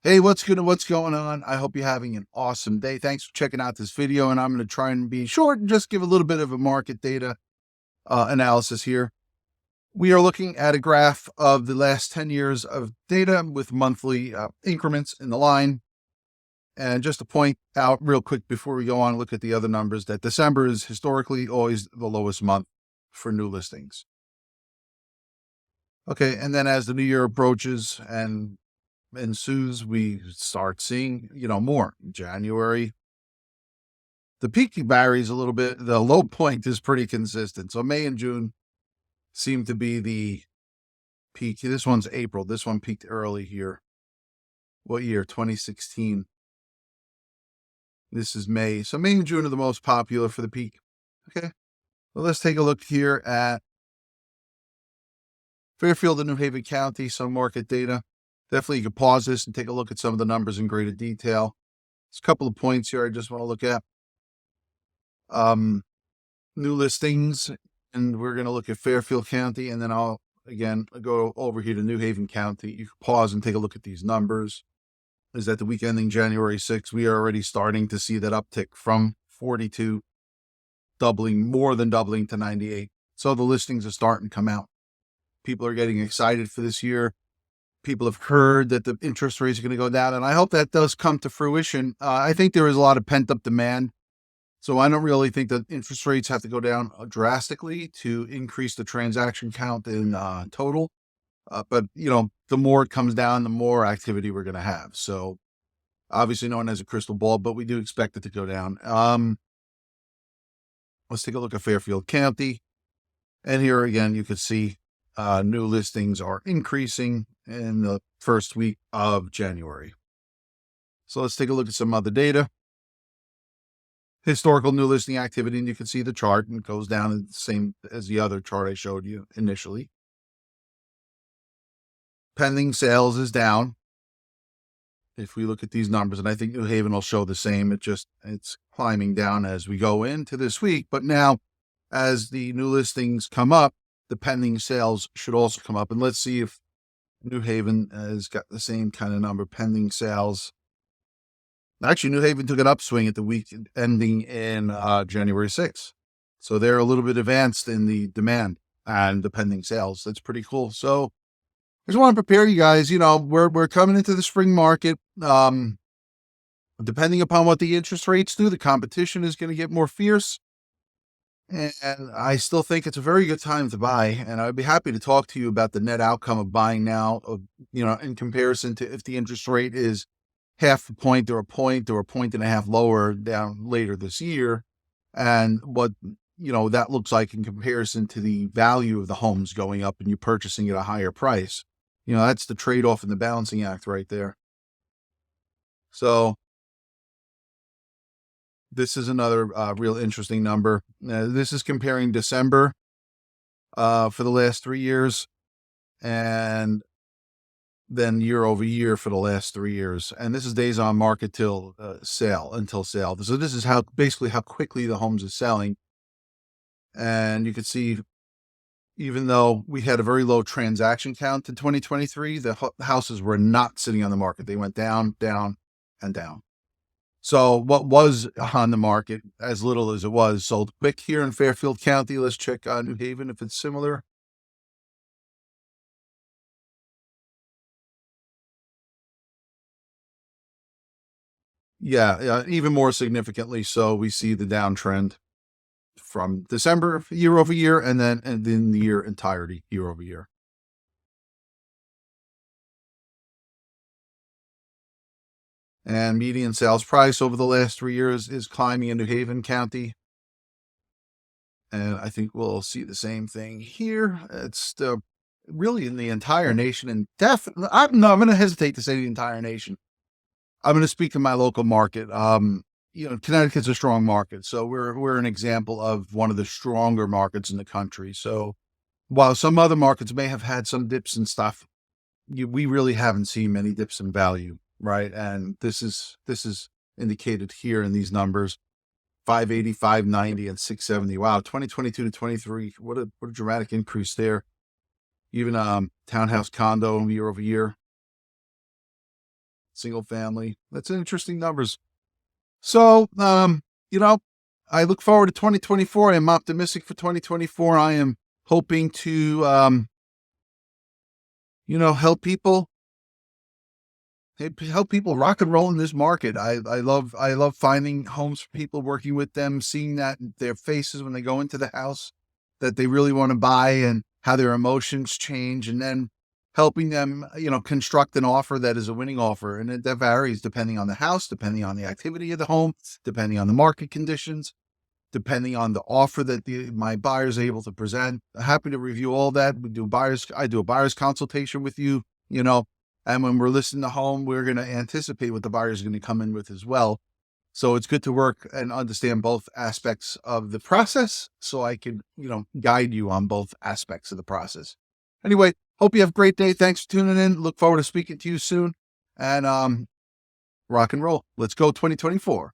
Hey, what's good? What's going on? I hope you're having an awesome day. Thanks for checking out this video, and I'm going to try and be short and just give a little bit of a market data analysis here. We are looking at a graph of the last 10 years of data with monthly increments in the line. And just to point out real quick before we go on, look at the other numbers, that December is historically always the lowest month for new listings. Okay, and then as the new year approaches and ensues, we start seeing, more. January, the peak varies a little bit. The low point is pretty consistent. So May and June seem to be the peak. This one's April. This one peaked early here. What year? 2016. This is May. So May and June are the most popular for the peak. Okay. Well, let's take a look here at Fairfield and New Haven County, some market data. Definitely you can pause this and take a look at some of the numbers in greater detail. There's a couple of points here I just want to look at. New listings, and we're going to look at Fairfield County, and then I'll again go over here to New Haven County. You can pause and take a look at these numbers. Is that the week ending January 6th, we are already starting to see that uptick from 42, more than doubling to 98. So the listings are starting to come out. People are getting excited for this year. People have heard that the interest rates are going to go down, and I hope that does come to fruition. I think there is a lot of pent-up demand. So I don't really think that interest rates have to go down drastically to increase the transaction count in total. But, the more it comes down, the more activity we're going to have. So obviously no one has a crystal ball, but we do expect it to go down. Let's take a look at Fairfield County. And here again, you can see new listings are increasing in the first week of January. So let's take a look at some other data. Historical new listing activity, and you can see the chart, and it goes down the same as the other chart I showed you initially. Pending sales is down. If we look at these numbers, and I think New Haven will show the same, it's climbing down as we go into this week. But now, as the new listings come up, the pending sales should also come up. And let's see if New Haven has got the same kind of number, pending sales. Actually, New Haven took an upswing at the week ending in January 6th. So they're a little bit advanced in the demand and the pending sales. That's pretty cool. So I just want to prepare you guys. We're coming into the spring market. Depending upon what the interest rates do, the competition is going to get more fierce. And I still think it's a very good time to buy. And I'd be happy to talk to you about the net outcome of buying now, in comparison to if the interest rate is half a point or a point and a half lower down later this year, and what that looks like in comparison to the value of the homes going up and you purchasing at a higher price. That's the trade-off in the balancing act right there. So this is another real interesting number. This is comparing December for the last 3 years, and then year over year for the last 3 years. And this is days on market until sale. So this is basically how quickly the homes are selling. And you can see, even though we had a very low transaction count in 2023, the houses were not sitting on the market. They went down, down, and down. So what was on the market, as little as it was, sold quick here in Fairfield County. Let's check on New Haven if it's similar. Yeah, even more significantly so, we see the downtrend from December year over year, and then the year entirety year over year. And median sales price over the last 3 years is climbing in New Haven County. And I think we'll see the same thing here. It's really in the entire nation, and definitely, I'm going to hesitate to say the entire nation. I'm going to speak to my local market. Connecticut's a strong market, so we're an example of one of the stronger markets in the country. So while some other markets may have had some dips and stuff, we really haven't seen many dips in value, right? And this is indicated here in these numbers: 580, 590, and 670. Wow, 2022 to 23, what a dramatic increase there. Even townhouse condo year over year. single family. That's interesting numbers. So, I look forward to 2024. I am optimistic for 2024. I am hoping to, help people help people rock and roll in this market. I love finding homes for people, working with them, seeing that in their faces when they go into the house that they really want to buy, and how their emotions change, and then helping them, construct an offer that is a winning offer. And that varies depending on the house, depending on the activity of the home, depending on the market conditions, depending on the offer that my buyers are able to present. I'm happy to review all that. I do a buyer's consultation with you, and when we're listing the home, we're going to anticipate what the buyer is going to come in with as well. So it's good to work and understand both aspects of the process, so I can, guide you on both aspects of the process. Anyway, hope you have a great day. Thanks for tuning in. Look forward to speaking to you soon, and rock and roll. Let's go 2024.